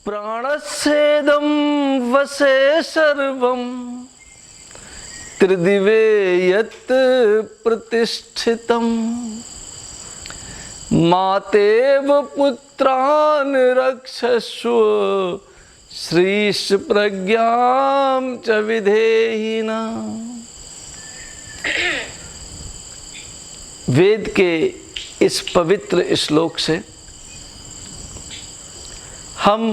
प्राणच्छेदं वसे सर्वं त्रिदिवे यत् प्रतिष्ठितं मातेव पुत्रान् रक्षस्व श्रीश प्रज्ञां च विधेहिना। वेद के इस पवित्र श्लोक से हम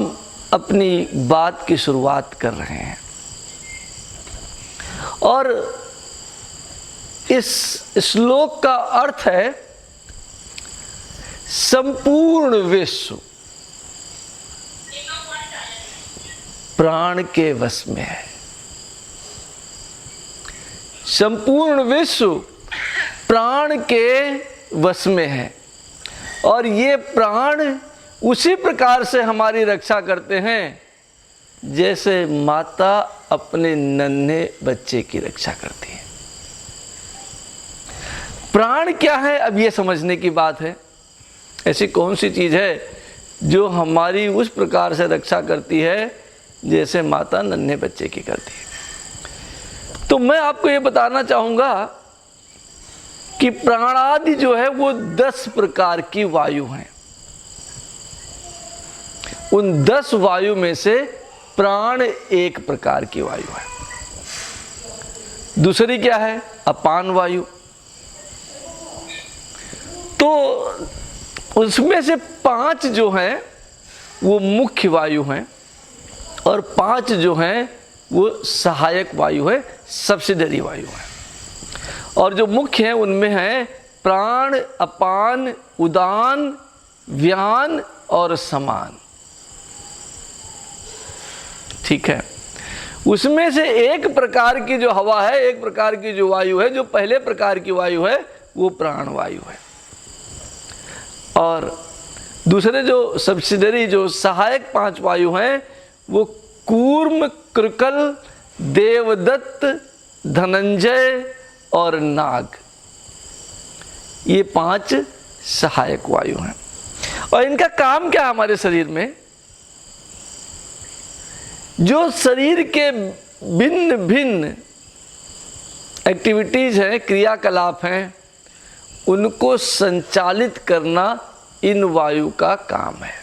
अपनी बात की शुरुआत कर रहे हैं और इस श्लोक का अर्थ है संपूर्ण विश्व प्राण के वश में है। संपूर्ण विश्व प्राण के वश में है और ये प्राण उसी प्रकार से हमारी रक्षा करते हैं जैसे माता अपने नन्हे बच्चे की रक्षा करती है। प्राण क्या है, अब ये समझने की बात है। ऐसी कौन सी चीज है जो हमारी उस प्रकार से रक्षा करती है जैसे माता नन्हे बच्चे की करती है। तो मैं आपको ये बताना चाहूंगा कि प्राणादि जो है वो 10 प्रकार की वायु हैं। उन 10 वायु में से प्राण एक प्रकार की वायु है। दूसरी क्या है? अपान वायु। तो उसमें से 5 जो हैं वो मुख्य वायु हैं और 5 जो हैं वो सहायक वायु है, सब्सिडरी वायु है। और जो मुख्य हैं उनमें है प्राण, अपान, उदान, व्यान और समान। ठीक है। उसमें से एक प्रकार की जो हवा है, एक प्रकार की जो वायु है, जो पहले प्रकार की वायु है वो प्राण वायु है। और दूसरे जो सब्सिडरी जो सहायक 5 वायु हैं वो कूर्म, कृकल, देवदत्त, धनंजय और नाग। ये 5 सहायक वायु हैं। और इनका काम क्या है हमारे शरीर में? जो शरीर के भिन्न भिन्न एक्टिविटीज हैं, क्रियाकलाप हैं, उनको संचालित करना इन वायु का काम है।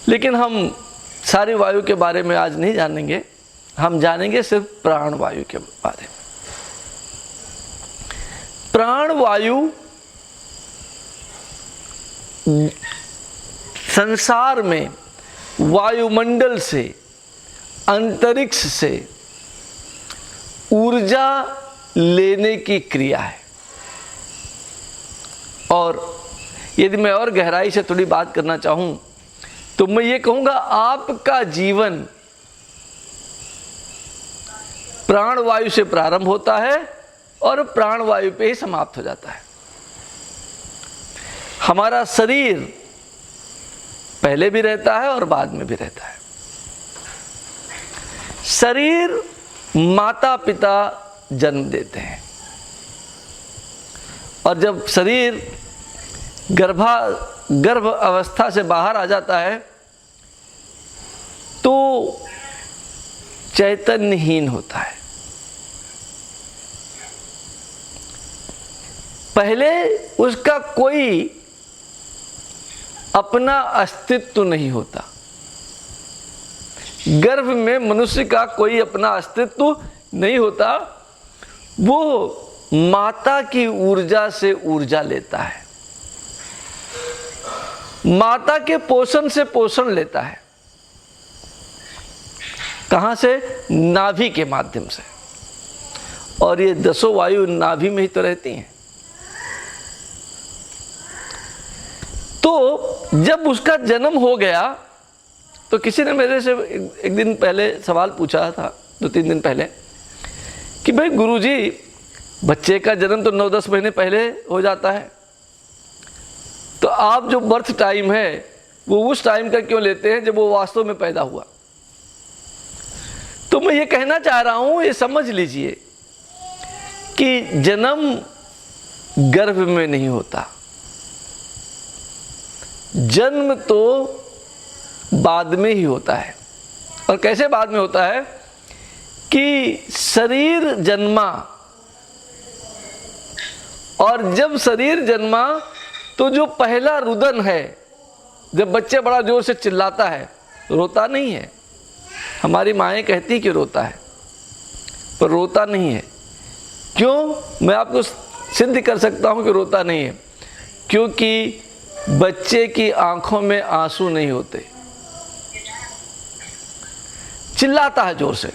लेकिन हम सारी वायु के बारे में आज नहीं जानेंगे, हम जानेंगे सिर्फ प्राण वायु के बारे में। प्राण वायु संसार में वायुमंडल से, अंतरिक्ष से ऊर्जा लेने की क्रिया है। और यदि मैं और गहराई से थोड़ी बात करना चाहूं तो मैं ये कहूंगा आपका जीवन प्राण वायु से प्रारंभ होता है और प्राण वायु पे ही समाप्त हो जाता है। हमारा शरीर पहले भी रहता है और बाद में भी रहता है। शरीर माता पिता जन्म देते हैं और जब शरीर गर्भ अवस्था से बाहर आ जाता है तो चैतन्यहीन होता है। पहले उसका कोई अपना अस्तित्व नहीं होता। गर्भ में मनुष्य का कोई अपना अस्तित्व नहीं होता। वो माता की ऊर्जा से ऊर्जा लेता है, माता के पोषण से पोषण लेता है। कहां से? नाभि के माध्यम से। और ये 10 वायु नाभि में ही तो रहती हैं। तो जब उसका जन्म हो गया तो किसी ने मेरे से एक दिन पहले सवाल पूछा था, 2-3 दिन पहले, कि भाई गुरुजी, बच्चे का जन्म तो 9-10 महीने पहले हो जाता है, तो आप जो बर्थ टाइम है वो उस टाइम का क्यों लेते हैं जब वो वास्तव में पैदा हुआ? तो मैं ये कहना चाह रहा हूं, ये समझ लीजिए कि जन्म गर्भ में नहीं होता। जन्म तो बाद में ही होता है। और कैसे बाद में होता है कि शरीर जन्मा, और जब शरीर जन्मा तो जो पहला रुदन है, जब बच्चे बड़ा जोर से चिल्लाता है, रोता नहीं है। हमारी माएँ कहती कि रोता है, पर रोता नहीं है। क्यों? मैं आपको सिद्ध कर सकता हूं कि रोता नहीं है, क्योंकि बच्चे की आंखों में आंसू नहीं होते, चिल्लाता है जोर से।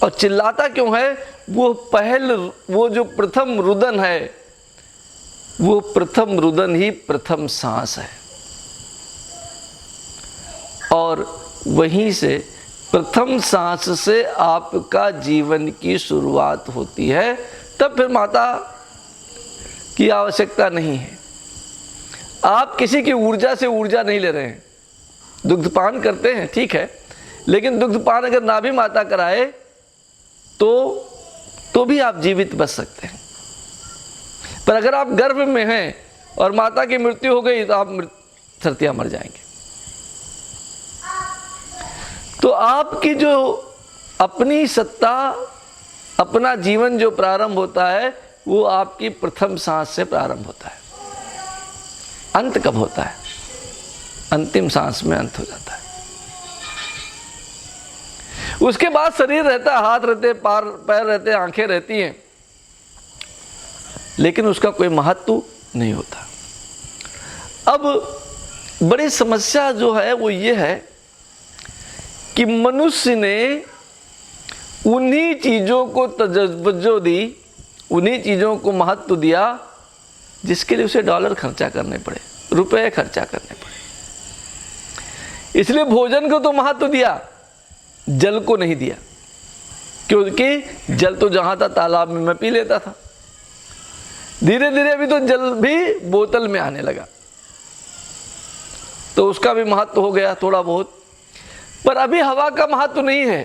और चिल्लाता क्यों है? वो जो प्रथम रुदन है, वो प्रथम रुदन ही प्रथम सांस है, और वहीं से प्रथम सांस से आपका जीवन की शुरुआत होती है। तब फिर माता की आवश्यकता नहीं है। आप किसी की ऊर्जा से ऊर्जा नहीं ले रहे हैं। दुग्धपान करते हैं, ठीक है, लेकिन दुग्धपान अगर ना भी माता कराए तो भी आप जीवित बच सकते हैं। पर अगर आप गर्भ में हैं और माता की मृत्यु हो गई तो आप थरतिया मर जाएंगे। तो आपकी जो अपनी सत्ता, अपना जीवन जो प्रारंभ होता है, वो आपकी प्रथम सांस से प्रारंभ होता है। अंत कब होता है? अंतिम सांस में अंत हो जाता है। उसके बाद शरीर रहता है, हाथ रहते, पैर रहते, आंखें रहती हैं, लेकिन उसका कोई महत्व नहीं होता। अब बड़ी समस्या जो है वो ये है कि मनुष्य ने उन्हीं चीज़ों को तवज्जो दी, उन्हीं चीज़ों को महत्व दिया जिसके लिए उसे डॉलर खर्चा करने पड़े, रुपए खर्चा करने पड़े। इसलिए भोजन को तो महत्व दिया, जल को नहीं दिया, क्योंकि जल तो जहाँ था तालाब में मैं पी लेता था। धीरे धीरे अभी तो जल भी बोतल में आने लगा, तो उसका भी महत्व हो गया थोड़ा बहुत। पर अभी हवा का महत्व नहीं है,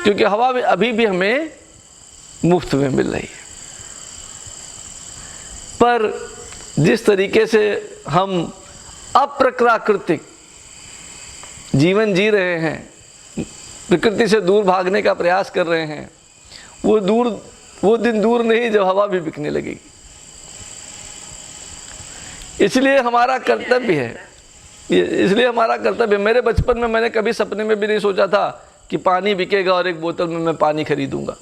क्योंकि हवा भी अभी भी हमें मुफ्त में मिल रही है। पर जिस तरीके से हम अप्राकृतिक जीवन जी रहे हैं, प्रकृति से दूर भागने का प्रयास कर रहे हैं, वो दिन दूर नहीं जब हवा भी बिकने लगेगी। इसलिए हमारा कर्तव्य है, मेरे बचपन में मैंने कभी सपने में भी नहीं सोचा था कि पानी बिकेगा और एक बोतल में मैं पानी खरीदूंगा।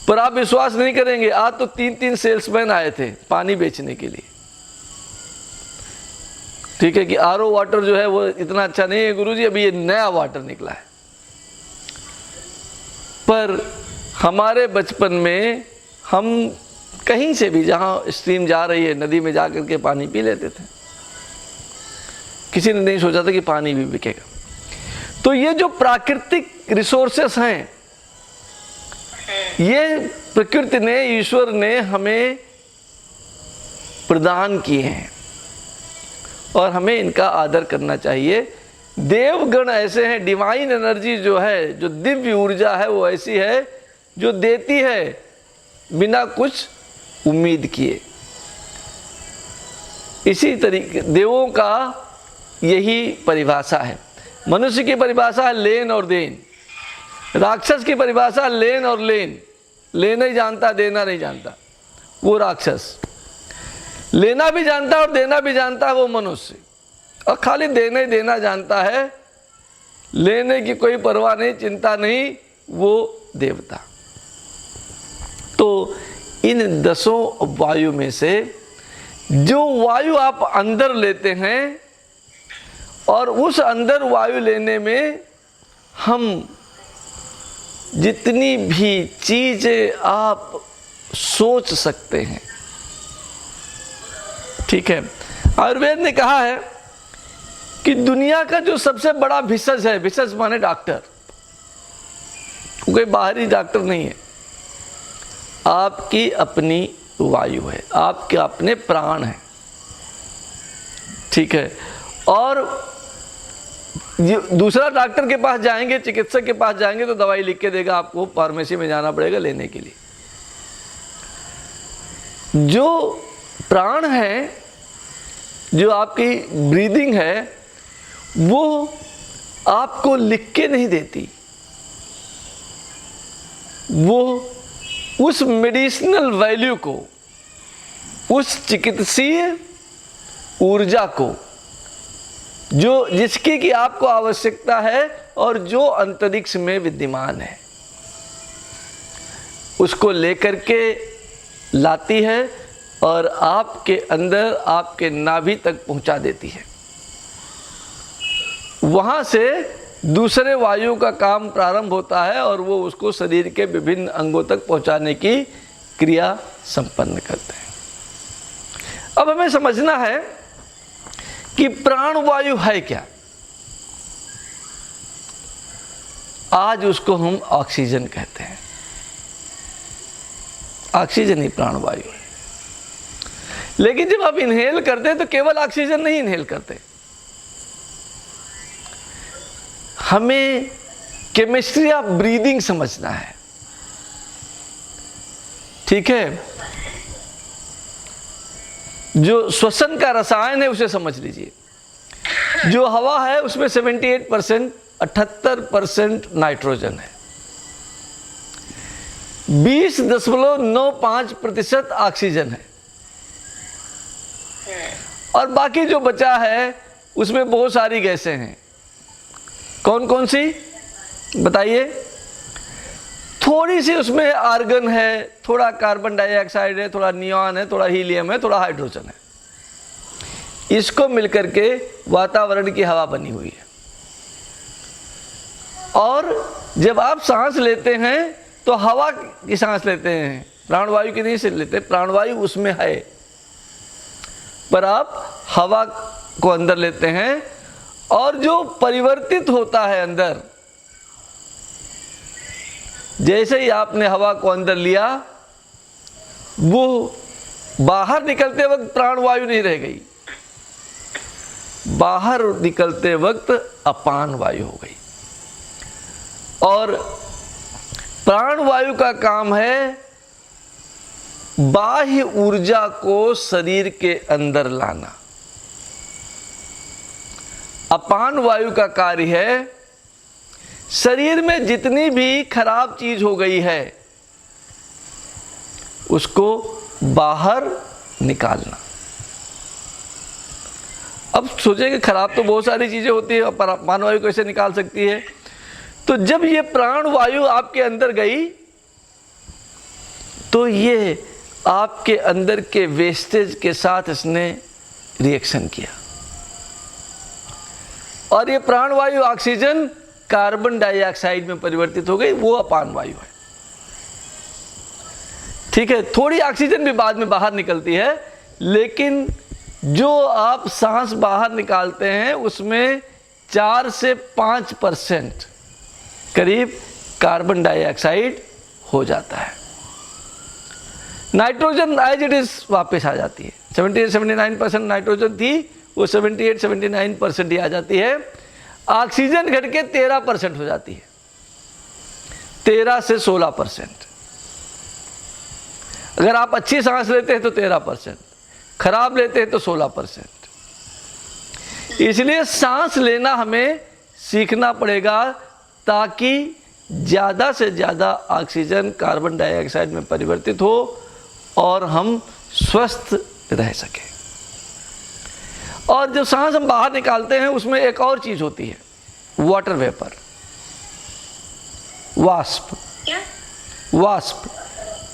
पर आप विश्वास नहीं करेंगे, आज तो 3-3 सेल्समैन आए थे पानी बेचने के लिए। ठीक है कि आरओ वाटर जो है वो इतना अच्छा नहीं है गुरुजी, अभी ये नया वाटर निकला है। पर हमारे बचपन में हम कहीं से भी, जहाँ स्ट्रीम जा रही है, नदी में जा करके पानी पी लेते थे। किसी ने नहीं सोचा था कि पानी भी बिकेगा। तो ये जो प्राकृतिक रिसोर्सेस हैं, ये प्रकृति ने, ईश्वर ने हमें प्रदान किए हैं और हमें इनका आदर करना चाहिए। देवगण ऐसे हैं, डिवाइन एनर्जी जो है, जो दिव्य ऊर्जा है, वो ऐसी है जो देती है बिना कुछ उम्मीद किए। इसी तरीके देवों का यही परिभाषा है। मनुष्य की परिभाषा है लेन और देन, राक्षस की परिभाषा लेन और लेन, लेना ही जानता, देना नहीं जानता वो राक्षस। लेना भी जानता है और देना भी जानता है वो मनुष्य, और खाली देना ही देना जानता है, लेने की कोई परवाह नहीं, चिंता नहीं, वो देवता। तो इन 10 वायु में से जो वायु आप अंदर लेते हैं, और उस अंदर वायु लेने में हम जितनी भी चीजें आप सोच सकते हैं, ठीक है। आयुर्वेद ने कहा है कि दुनिया का जो सबसे बड़ा भिषज है, भिषज माने डॉक्टर, कोई बाहरी डॉक्टर नहीं है, आपकी अपनी वायु है, आपके अपने प्राण है, ठीक है। और दूसरा डॉक्टर के पास जाएंगे, चिकित्सक के पास जाएंगे तो दवाई लिख के देगा, आपको फार्मेसी में जाना पड़ेगा लेने के लिए। जो प्राण है जो आपकी ब्रीदिंग है वो आपको लिख के नहीं देती, वो उस मेडिसिनल वैल्यू को, उस चिकित्सीय ऊर्जा को जिसकी कि आपको आवश्यकता है और जो अंतरिक्ष में विद्यमान है, उसको लेकर के लाती है और आपके अंदर, आपके नाभि तक पहुंचा देती है। वहां से दूसरे वायु का काम प्रारंभ होता है और वो उसको शरीर के विभिन्न अंगों तक पहुंचाने की क्रिया संपन्न करते हैं। अब हमें समझना है कि प्राणवायु है क्या। आज उसको हम ऑक्सीजन कहते हैं। ऑक्सीजन ही प्राणवायु है। लेकिन जब आप इनहेल करते हैं तो केवल ऑक्सीजन नहीं इनहेल करते, हमें केमिस्ट्री ऑफ ब्रीदिंग समझना है। ठीक है, जो श्वसन का रसायन है उसे समझ लीजिए। जो हवा है उसमें 78%, 78% नाइट्रोजन है, 20.95% ऑक्सीजन है और बाकी जो बचा है उसमें बहुत सारी गैसें हैं। कौन कौन सी बताइए? थोड़ी सी उसमें आर्गन है, थोड़ा कार्बन डाइऑक्साइड है, थोड़ा नियॉन है, थोड़ा हीलियम है, थोड़ा हाइड्रोजन है। इसको मिलकर के वातावरण की हवा बनी हुई है। और जब आप सांस लेते हैं तो हवा की सांस लेते हैं, प्राणवायु की नहीं से लेते। प्राणवायु उसमें है, पर आप हवा को अंदर लेते हैं और जो परिवर्तित होता है अंदर, जैसे ही आपने हवा को अंदर लिया, वो बाहर निकलते वक्त प्राणवायु नहीं रह गई, बाहर निकलते वक्त अपान वायु हो गई। और प्राणवायु का काम है बाह्य ऊर्जा को शरीर के अंदर लाना। अपान वायु का कार्य है शरीर में जितनी भी खराब चीज हो गई है उसको बाहर निकालना। अब सोचें कि खराब तो बहुत सारी चीजें होती है, पर अपान वायु कैसे निकाल सकती है? तो जब ये प्राण वायु आपके अंदर गई तो ये आपके अंदर के वेस्टेज के साथ इसने रिएक्शन किया और ये प्राणवायु ऑक्सीजन कार्बन डाइऑक्साइड में परिवर्तित हो गई, वो अपान वायु है। ठीक है, थोड़ी ऑक्सीजन भी बाद में बाहर निकलती है, लेकिन जो आप सांस बाहर निकालते हैं उसमें 4 से 5% करीब कार्बन डाइऑक्साइड हो जाता है। नाइट्रोजन एज इट इज वापस आ जाती है। 78-79% नाइट्रोजन थी, वो 78-79% ही आ जाती है। ऑक्सीजन घट के 13% हो जाती है, 13 से 16%। अगर आप अच्छी सांस लेते हैं तो 13%, खराब लेते हैं तो 16%। इसलिए सांस लेना हमें सीखना पड़ेगा ताकि ज़्यादा से ज़्यादा ऑक्सीजन कार्बन डाइऑक्साइड में परिवर्तित हो और हम स्वस्थ रह सकें। और जब सांस हम बाहर निकालते हैं उसमें एक और चीज़ होती है, वाटर वेपर, वाष्प।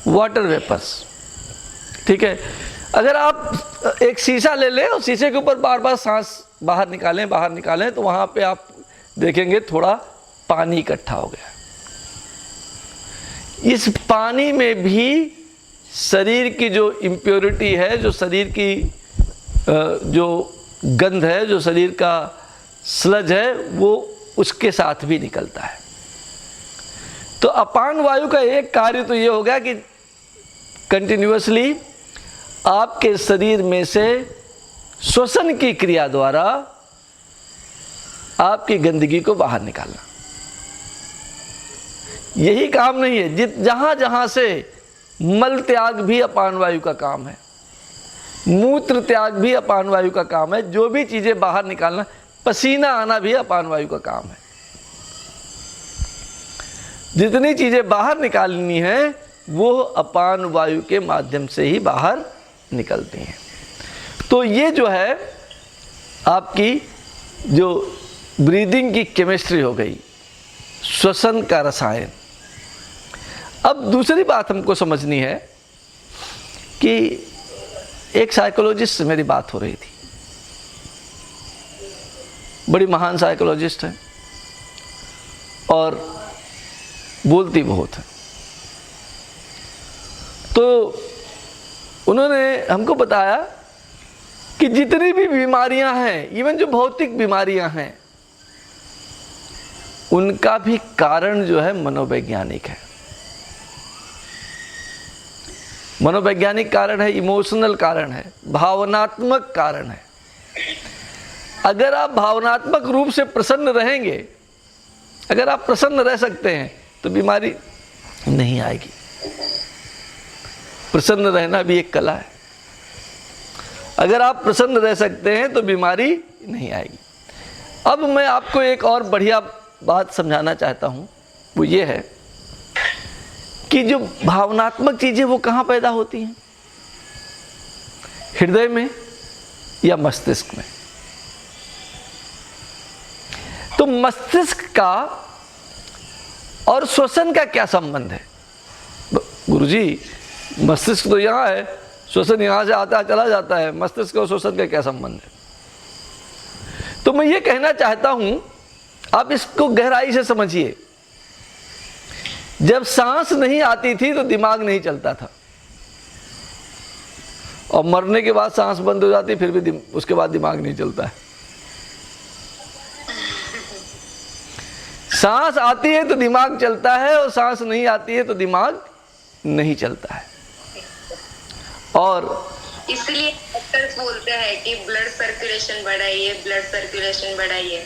Water vapours. ठीक है, अगर आप एक शीशा ले लें और शीशे के ऊपर बार बार सांस बाहर निकालें तो वहाँ पे आप देखेंगे थोड़ा पानी इकट्ठा हो गया। इस पानी में भी शरीर की जो इम्प्योरिटी है, जो शरीर की जो गंध है, जो शरीर का स्लज है, वो उसके साथ भी निकलता है। तो अपान वायु का एक कार्य तो ये हो गया कि कंटिन्यूअसली आपके शरीर में से श्वसन की क्रिया द्वारा आपकी गंदगी को बाहर निकालना। यही काम नहीं है, जहां जहां से मल त्याग भी अपान वायु का काम है। मूत्र त्याग भी अपान वायु का काम है। जो भी चीजें बाहर निकालना, पसीना आना भी अपान वायु का काम है। जितनी चीजें बाहर निकालनी है वो अपान वायु के माध्यम से ही बाहर निकलती हैं। तो ये जो है आपकी जो ब्रीदिंग की केमिस्ट्री हो गई, श्वसन का रसायन। अब दूसरी बात हमको समझनी है कि एक साइकोलॉजिस्ट से मेरी बात हो रही थी, बड़ी महान साइकोलॉजिस्ट है और बोलती बहुत है। तो उन्होंने हमको बताया कि जितनी भी बीमारियां हैं, इवन जो भौतिक बीमारियां हैं, उनका भी कारण जो है मनोवैज्ञानिक है। मनोवैज्ञानिक कारण है, इमोशनल कारण है, भावनात्मक कारण है। अगर आप भावनात्मक रूप से प्रसन्न रहेंगे, अगर आप प्रसन्न रह सकते हैं तो बीमारी नहीं आएगी। प्रसन्न रहना भी एक कला है। अगर आप प्रसन्न रह सकते हैं तो बीमारी नहीं आएगी। अब मैं आपको एक और बढ़िया बात समझाना चाहता हूं, वो ये है कि जो भावनात्मक चीजें वो कहां पैदा होती हैं, हृदय में या मस्तिष्क में। तो मस्तिष्क का और श्वसन का क्या संबंध है? गुरुजी, मस्तिष्क तो यहां है, श्वसन यहां से आता है चला जाता है, मस्तिष्क और श्वसन का क्या संबंध है? तो मैं ये कहना चाहता हूं, आप इसको गहराई से समझिए। जब सांस नहीं आती थी तो दिमाग नहीं चलता था, और मरने के बाद सांस बंद हो जाती, फिर भी उसके बाद दिमाग नहीं चलता है। सांस आती है तो दिमाग चलता है, और सांस नहीं आती है तो दिमाग नहीं चलता है। और इसलिए डॉक्टर्स बोलते हैं कि ब्लड सर्कुलेशन बढ़ाइए, ब्लड सर्कुलेशन बढ़ाइए।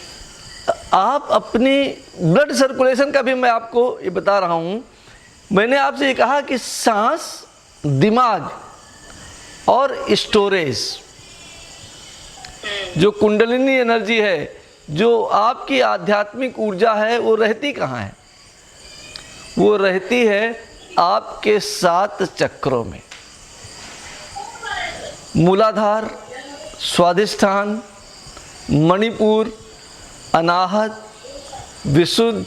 आप अपनी ब्लड सर्कुलेशन का भी मैं आपको ये बता रहा हूं। मैंने आपसे ये कहा कि सांस, दिमाग और स्टोरेज, जो कुंडलिनी एनर्जी है, जो आपकी आध्यात्मिक ऊर्जा है, वो रहती कहाँ है? वो रहती है आपके 7 चक्रों में। मूलाधार, स्वादिष्ठान, मणिपुर, अनाहत, विशुद्ध,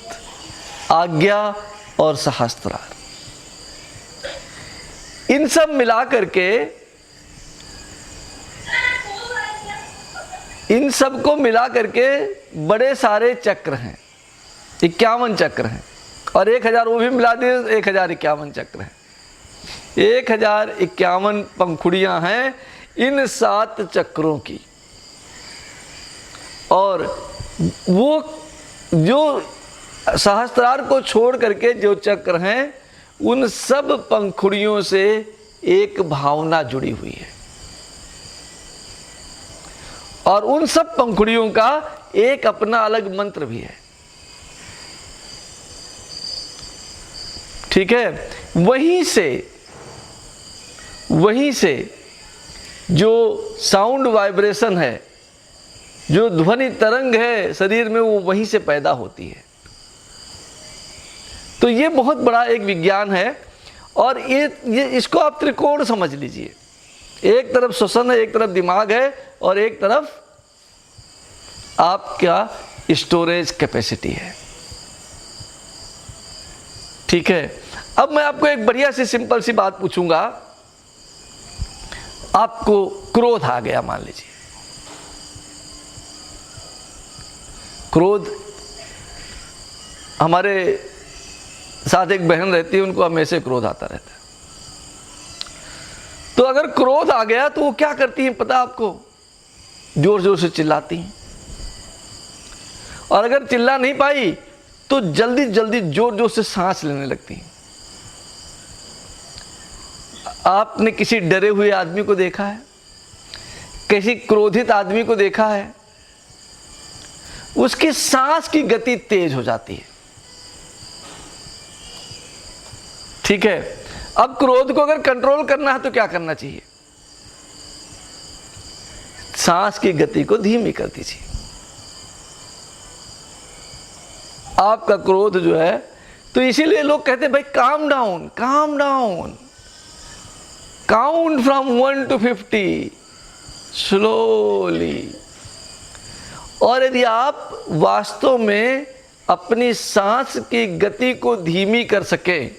आज्ञा और सहस्त्रार। इन सब मिला करके, इन सब को मिला करके बड़े सारे चक्र हैं, 51 चक्र हैं, और 1000 वो भी मिला दिए, 1051 चक्र हैं। 1051 पंखुड़ियां हैं इन 7 चक्रों की। और वो जो सहस्त्रार को छोड़ करके जो चक्र हैं, उन सब पंखुड़ियों से एक भावना जुड़ी हुई है, और उन सब पंखुड़ियों का एक अपना अलग मंत्र भी है। ठीक है? वहीं से जो साउंड वाइब्रेशन है, जो ध्वनि तरंग है शरीर में, वो वहीं से पैदा होती है। तो ये बहुत बड़ा एक विज्ञान है। और ये इसको आप त्रिकोण समझ लीजिए। एक तरफ श्वसन है, एक तरफ दिमाग है, और एक तरफ आपका स्टोरेज कैपेसिटी है। ठीक है? अब मैं आपको एक बढ़िया सी सिंपल सी बात पूछूंगा। आपको क्रोध आ गया, मान लीजिए। क्रोध, हमारे साथ एक बहन रहती है, उनको हमेशा क्रोध आता रहता है। तो अगर क्रोध आ गया तो वो क्या करती हैं पता आपको? जोर जोर से चिल्लाती हैं। और अगर चिल्ला नहीं पाई तो जल्दी जल्दी जोर जोर से सांस लेने लगती हैं। आपने किसी डरे हुए आदमी को देखा है? किसी क्रोधित आदमी को देखा है? उसकी सांस की गति तेज हो जाती है। ठीक है? अब क्रोध को अगर कंट्रोल करना है तो क्या करना चाहिए? सांस की गति को धीमी कर दीजिए। आपका क्रोध जो है, तो इसीलिए लोग कहते हैं भाई calm down, calm down, count from 1 to 50 slowly. और यदि आप वास्तव में अपनी सांस की गति को धीमी कर सकें,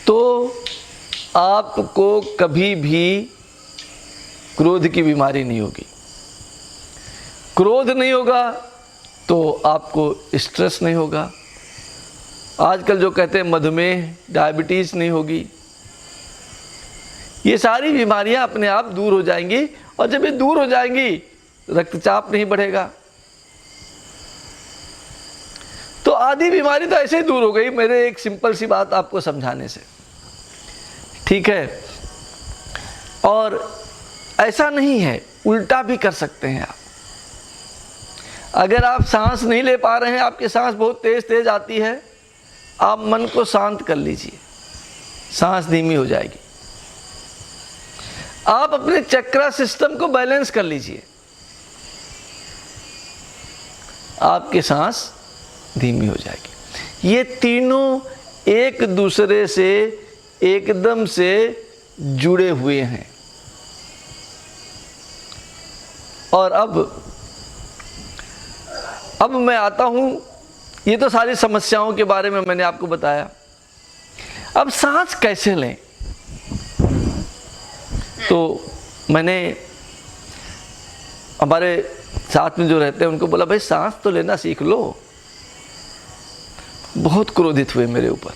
तो आपको कभी भी क्रोध की बीमारी नहीं होगी। क्रोध नहीं होगा तो आपको स्ट्रेस नहीं होगा। आजकल जो कहते हैं मधुमेह, डायबिटीज़ नहीं होगी। ये सारी बीमारियां अपने आप दूर हो जाएंगी, और जब ये दूर हो जाएंगी रक्तचाप नहीं बढ़ेगा। तो आधी बीमारी तो ऐसे ही दूर हो गई मेरे एक सिंपल सी बात आपको समझाने से, ठीक है। और ऐसा नहीं है, उल्टा भी कर सकते हैं आप। अगर आप सांस नहीं ले पा रहे हैं, आपकी सांस बहुत तेज तेज आती है, आप मन को शांत कर लीजिए, सांस धीमी हो जाएगी। आप अपने चक्रा सिस्टम को बैलेंस कर लीजिए, आपकी सांस धीमी हो जाएगी। ये तीनों एक दूसरे से एकदम से जुड़े हुए हैं। और अब मैं आता हूं, ये तो सारी समस्याओं के बारे में मैंने आपको बताया। अब सांस कैसे लें, तो मैंने हमारे साथ में जो रहते हैं उनको बोला भाई सांस तो लेना सीख लो। बहुत क्रोधित हुए मेरे ऊपर।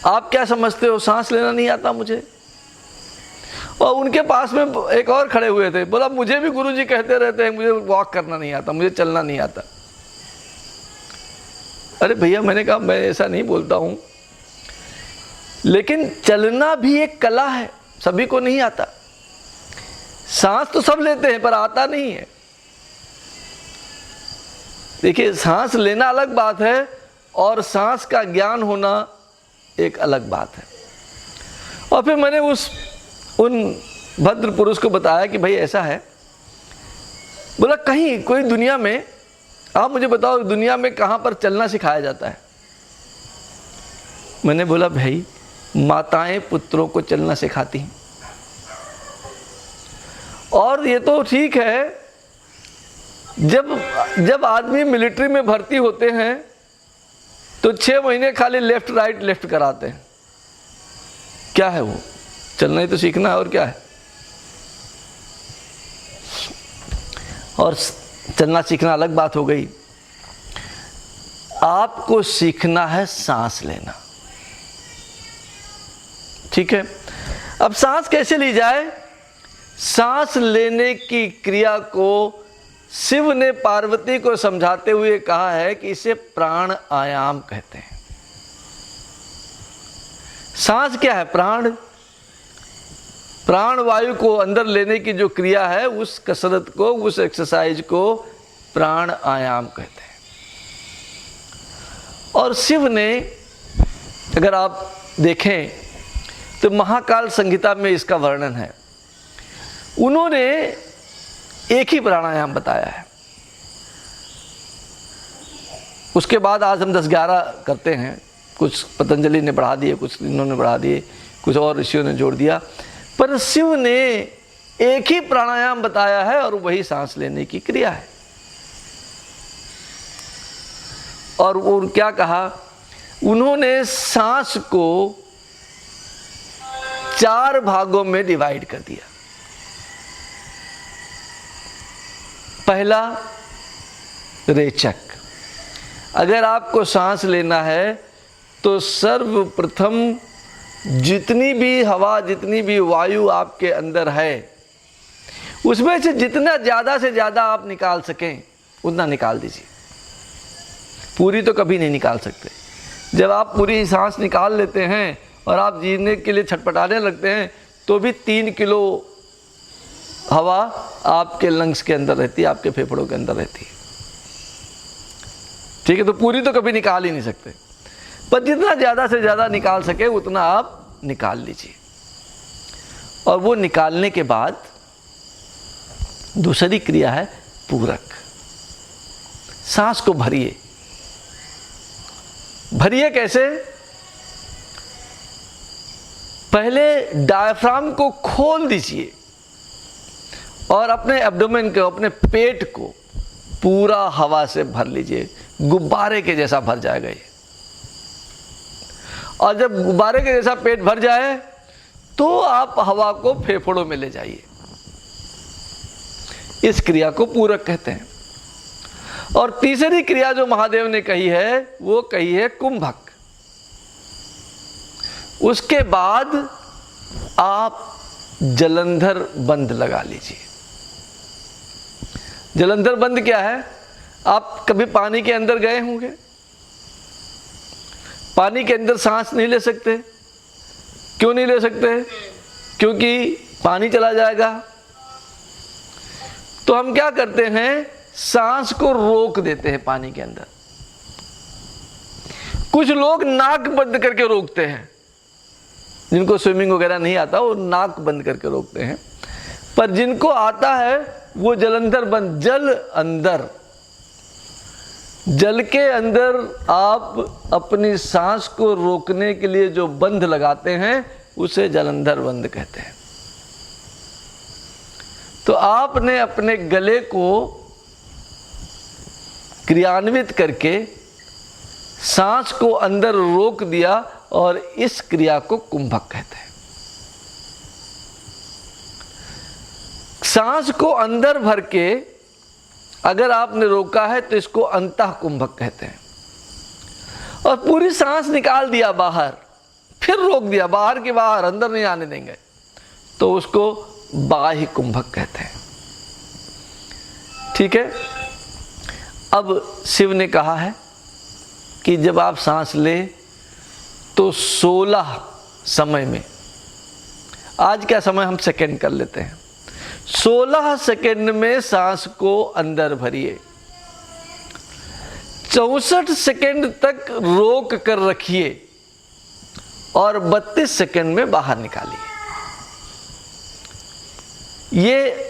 आप क्या समझते हो सांस लेना नहीं आता मुझे? और उनके पास में एक और खड़े हुए थे, बोला मुझे भी गुरुजी कहते रहते हैं मुझे वॉक करना नहीं आता, मुझे चलना नहीं आता। अरे भैया, मैंने कहा मैं ऐसा नहीं बोलता हूं, लेकिन चलना भी एक कला है, सभी को नहीं आता। सांस तो सब लेते हैं पर आता नहीं है। देखिए, सांस लेना अलग बात है और सांस का ज्ञान होना एक अलग बात है। और फिर मैंने उन भद्र पुरुष को बताया कि भाई ऐसा है। बोला कहीं कोई दुनिया में, आप मुझे बताओ दुनिया में कहां पर चलना सिखाया जाता है? मैंने बोला भाई माताएं पुत्रों को चलना सिखाती हैं। और ये तो ठीक है, जब आदमी मिलिट्री में भर्ती होते हैं तो 6 महीने खाली लेफ्ट राइट लेफ्ट कराते हैं। क्या है वो? चलना ही तो सीखना है, और क्या है। और चलना सीखना अलग बात हो गई। आपको सीखना है सांस लेना, ठीक है। अब सांस कैसे ली जाए? सांस लेने की क्रिया को शिव ने पार्वती को समझाते हुए कहा है कि इसे प्राण आयाम कहते हैं। सांस क्या है? प्राण वायु को अंदर लेने की जो क्रिया है, उस कसरत को, उस एक्सरसाइज को प्राण आयाम कहते हैं। और शिव ने, अगर आप देखें तो महाकाल संहिता में इसका वर्णन है। उन्होंने एक ही प्राणायाम बताया है। उसके बाद आज हम 10-11 करते हैं। कुछ पतंजलि ने बढ़ा दिए, कुछ इन्होंने बढ़ा दिए, कुछ और ऋषियों ने जोड़ दिया, पर शिव ने एक ही प्राणायाम बताया है और वही सांस लेने की क्रिया है। और वो क्या कहा? उन्होंने सांस को 4 भागों में डिवाइड कर दिया। पहला, रेचक। अगर आपको सांस लेना है तो सर्वप्रथम जितनी भी हवा, जितनी भी वायु आपके अंदर है, उसमें से जितना ज़्यादा से ज़्यादा आप निकाल सकें उतना निकाल दीजिए। पूरी तो कभी नहीं निकाल सकते। जब आप पूरी सांस निकाल लेते हैं और आप जीने के लिए छटपटाने लगते हैं, तो भी 3 किलो हवा आपके लंग्स के अंदर रहती है, आपके फेफड़ों के अंदर रहती है, ठीक है। तो पूरी तो कभी निकाल ही नहीं सकते, पर जितना ज़्यादा से ज़्यादा निकाल सके उतना आप निकाल लीजिए। और वो निकालने के बाद दूसरी क्रिया है पूरक। सांस को भरिए। भरिए कैसे? पहले डायफ्राम को खोल दीजिए और अपने एब्डोमेन को, अपने पेट को पूरा हवा से भर लीजिए। गुब्बारे के जैसा भर जाएगा ये। और जब गुब्बारे के जैसा पेट भर जाए तो आप हवा को फेफड़ों में ले जाइए। इस क्रिया को पूरक कहते हैं। और तीसरी क्रिया जो महादेव ने कही है वो कही है कुंभक। उसके बाद आप जलंधर बंद लगा लीजिए। जलंधर बंद क्या है? आप कभी पानी के अंदर गए होंगे। पानी के अंदर सांस नहीं ले सकते। क्यों नहीं ले सकते? क्योंकि पानी चला जाएगा। तो हम क्या करते हैं? सांस को रोक देते हैं पानी के अंदर। कुछ लोग नाक बंद करके रोकते हैं। जिनको स्विमिंग वगैरह नहीं आता वो नाक बंद करके रोकते हैं। पर जिनको आता है वो जलंधर बंद, जल अंदर, जल के अंदर आप अपनी सांस को रोकने के लिए जो बंध लगाते हैं उसे जलंधर बंद कहते हैं। तो आपने अपने गले को क्रियान्वित करके सांस को अंदर रोक दिया और इस क्रिया को कुंभक कहते हैं। सांस को अंदर भर के अगर आपने रोका है तो इसको अंतः कुंभक कहते हैं। और पूरी सांस निकाल दिया बाहर, फिर रोक दिया बाहर के बाहर, अंदर नहीं आने देंगे, तो उसको बाह्य कुंभक कहते हैं। ठीक है। अब शिव ने कहा है कि जब आप सांस ले तो 16 समय में, आज क्या समय हम सेकंड कर लेते हैं, 16 सेकंड में सांस को अंदर भरिए, 64 सेकंड तक रोक कर रखिए और 32 सेकंड में बाहर निकालिए। ये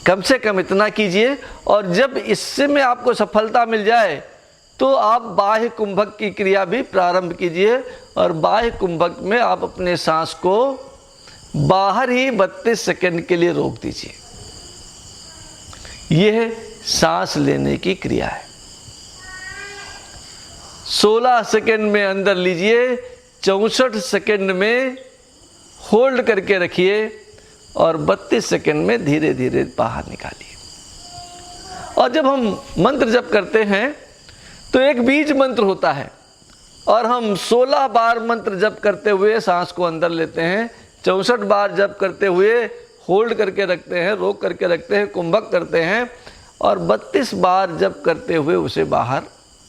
कम से कम इतना कीजिए। और जब इससे में आपको सफलता मिल जाए तो आप बाह्य कुंभक की क्रिया भी प्रारंभ कीजिए। और बाह्य कुंभक में आप अपने सांस को बाहर ही 32 सेकंड के लिए रोक दीजिए। यह सांस लेने की क्रिया है। 16 सेकंड में अंदर लीजिए, 64 सेकंड में होल्ड करके रखिए और 32 सेकंड में धीरे धीरे बाहर निकालिए। और जब हम मंत्र जप करते हैं तो एक बीज मंत्र होता है और हम 16 बार मंत्र जप करते हुए सांस को अंदर लेते हैं, 64 बार जप करते हुए होल्ड करके रखते हैं, रोक करके रखते हैं, कुंभक करते हैं और 32 बार जप करते हुए उसे बाहर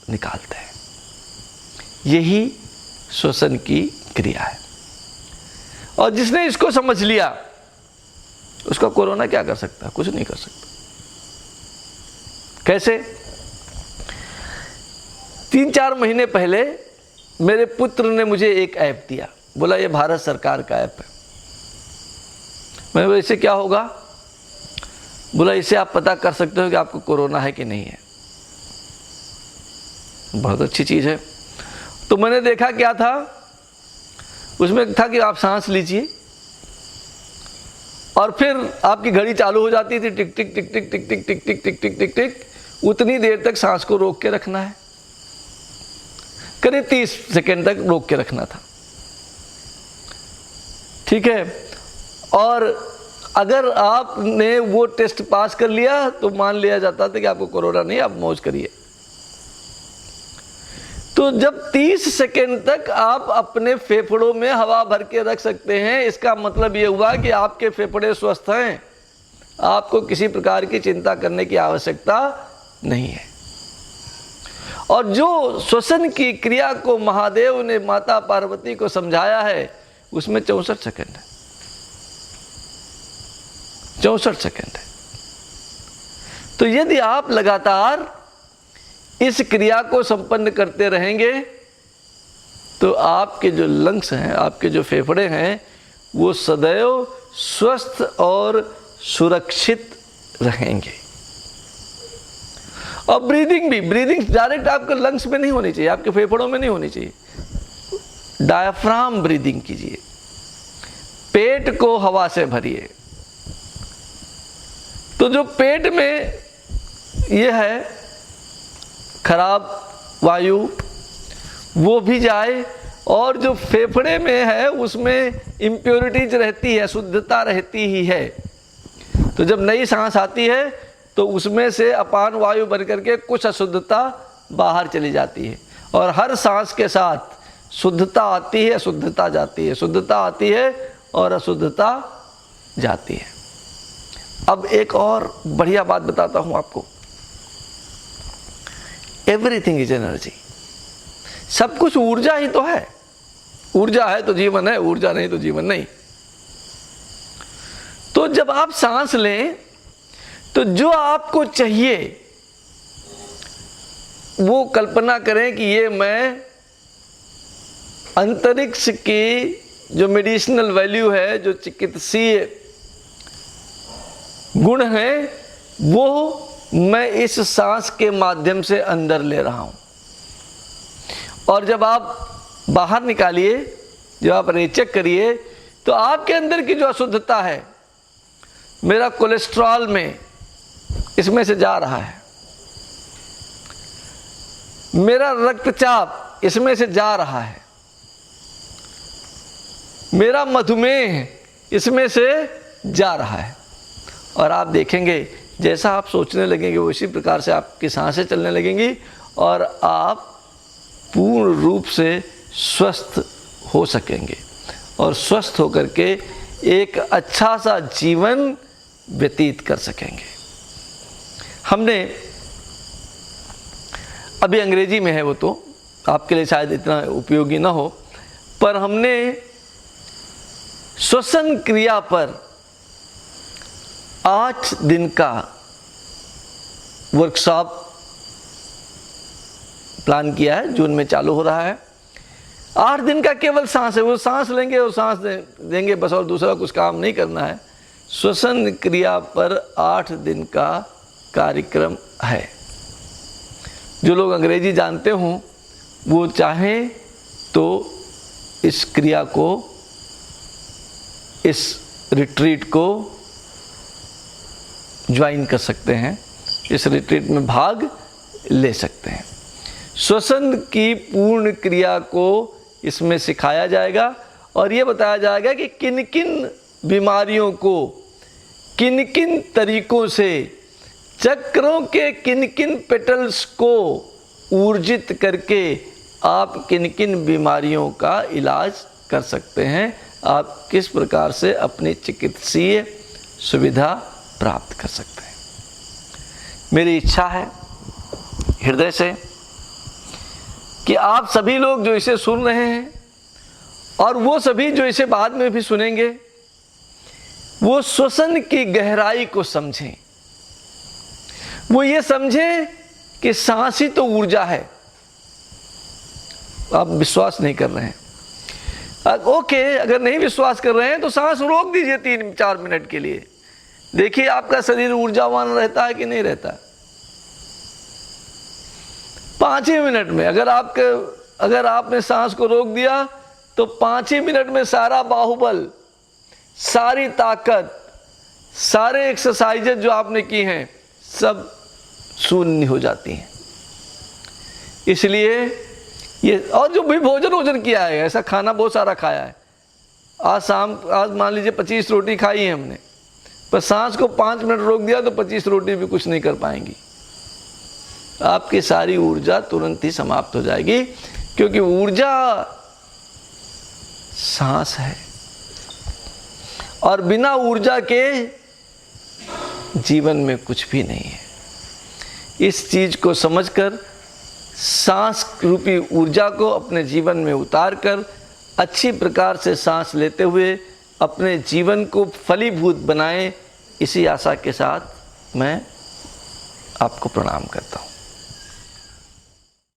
निकालते हैं। यही श्वसन की क्रिया है। और जिसने इसको समझ लिया उसका कोरोना क्या कर सकता है? कुछ नहीं कर सकता। कैसे? 3-4 महीने पहले मेरे पुत्र ने मुझे एक ऐप दिया, बोला ये भारत सरकार का ऐप है। मैंने बोला इससे क्या होगा? बोला इससे आप पता कर सकते हो कि आपको कोरोना है कि नहीं है। बहुत अच्छी चीज़ है। तो मैंने देखा क्या था, उसमें था कि आप सांस लीजिए और फिर आपकी घड़ी चालू हो जाती थी, टिक टिक टिक टिक टिक टिक टिक टिक टिक टिक टिक टिक। उतनी देर तक सांस को रोक के रखना है, करीब 30 सेकेंड तक रोक के रखना था। ठीक है। और अगर आपने वो टेस्ट पास कर लिया तो मान लिया जाता था कि आपको कोरोना नहीं, आप मौज करिए। तो जब 30 सेकेंड तक आप अपने फेफड़ों में हवा भर के रख सकते हैं, इसका मतलब ये हुआ कि आपके फेफड़े स्वस्थ हैं, आपको किसी प्रकार की चिंता करने की आवश्यकता नहीं है। और जो श्वसन की क्रिया को महादेव ने माता पार्वती को समझाया है उसमें 64 सेकेंड है, 64 सेकेंड है। तो यदि आप लगातार इस क्रिया को संपन्न करते रहेंगे तो आपके जो लंग्स हैं, आपके जो फेफड़े हैं, वो सदैव स्वस्थ और सुरक्षित रहेंगे। और ब्रीदिंग डायरेक्ट आपके लंग्स में नहीं होनी चाहिए, आपके फेफड़ों में नहीं होनी चाहिए। डायफ्राम ब्रीदिंग कीजिए, पेट को हवा से भरिए, तो जो पेट में ये है खराब वायु वो भी जाए, और जो फेफड़े में है उसमें इम्प्योरिटीज रहती है, अशुद्धता रहती ही है। तो जब नई सांस आती है तो उसमें से अपान वायु बन करके कुछ अशुद्धता बाहर चली जाती है, और हर सांस के साथ शुद्धता आती है, अशुद्धता जाती है, शुद्धता आती है और अशुद्धता जाती है। अब एक और बढ़िया बात बताता हूं आपको, एवरीथिंग इज एनर्जी। सब कुछ ऊर्जा ही तो है, ऊर्जा है तो जीवन है, ऊर्जा नहीं तो जीवन नहीं। तो जब आप सांस लें तो जो आपको चाहिए वो कल्पना करें कि ये मैं अंतरिक्ष की जो मेडिसिनल वैल्यू है, जो चिकित्सीय गुण है, वो मैं इस सांस के माध्यम से अंदर ले रहा हूं। और जब आप बाहर निकालिए, जब आप रेचक करिए, तो आपके अंदर की जो अशुद्धता है, मेरा कोलेस्ट्रॉल में इसमें से जा रहा है, मेरा रक्तचाप इसमें से जा रहा है, मेरा मधुमेह इसमें से जा रहा है। और आप देखेंगे जैसा आप सोचने लगेंगे उसी प्रकार से आपकी सांसें चलने लगेंगी, और आप पूर्ण रूप से स्वस्थ हो सकेंगे, और स्वस्थ होकर के एक अच्छा सा जीवन व्यतीत कर सकेंगे। हमने अभी अंग्रेजी में है, वो तो आपके लिए शायद इतना उपयोगी ना हो, पर हमने श्वसन क्रिया पर 8 दिन का वर्कशॉप प्लान किया है, जून में चालू हो रहा है। 8 दिन का केवल सांस है, वो सांस लेंगे और सांस देंगे बस, और दूसरा कुछ काम नहीं करना है। श्वसन क्रिया पर 8 दिन का कार्यक्रम है। जो लोग अंग्रेजी जानते हों वो चाहें तो इस क्रिया को, इस रिट्रीट को ज्वाइन कर सकते हैं, इस रिट्रीट में भाग ले सकते हैं। श्वसन की पूर्ण क्रिया को इसमें सिखाया जाएगा, और ये बताया जाएगा कि किन किन बीमारियों को किन किन तरीकों से, चक्रों के किन किन पेटल्स को ऊर्जित करके आप किन किन बीमारियों का इलाज कर सकते हैं, आप किस प्रकार से अपनी चिकित्सीय सुविधा प्राप्त कर सकते हैं। मेरी इच्छा है हृदय से कि आप सभी लोग जो इसे सुन रहे हैं, और वो सभी जो इसे बाद में भी सुनेंगे, वो श्वसन की गहराई को समझें। वो ये समझें कि सांस ही तो ऊर्जा है। आप विश्वास नहीं कर रहे हैं, ओके, अगर नहीं विश्वास कर रहे हैं तो सांस रोक दीजिए 3-4 मिनट के लिए। देखिए आपका शरीर ऊर्जावान रहता है कि नहीं रहता। 5 ही मिनट में अगर आपने सांस को रोक दिया तो 5 ही मिनट में सारा बाहुबल, सारी ताकत, सारे एक्सरसाइजेज जो आपने की हैं सब शून्य हो जाती हैं। इसलिए ये, और जो भी भोजन किया है, ऐसा खाना बहुत सारा खाया है, आज मान लीजिए 25 रोटी खाई है हमने, पर सांस को 5 मिनट रोक दिया तो 25 रोटी भी कुछ नहीं कर पाएंगी। आपकी सारी ऊर्जा तुरंत ही समाप्त हो जाएगी, क्योंकि ऊर्जा सांस है, और बिना ऊर्जा के जीवन में कुछ भी नहीं है। इस चीज को समझकर सांस रूपी ऊर्जा को अपने जीवन में उतार कर अच्छी प्रकार से सांस लेते हुए अपने जीवन को फलीभूत बनाएं, इसी आशा के साथ मैं आपको प्रणाम करता हूँ।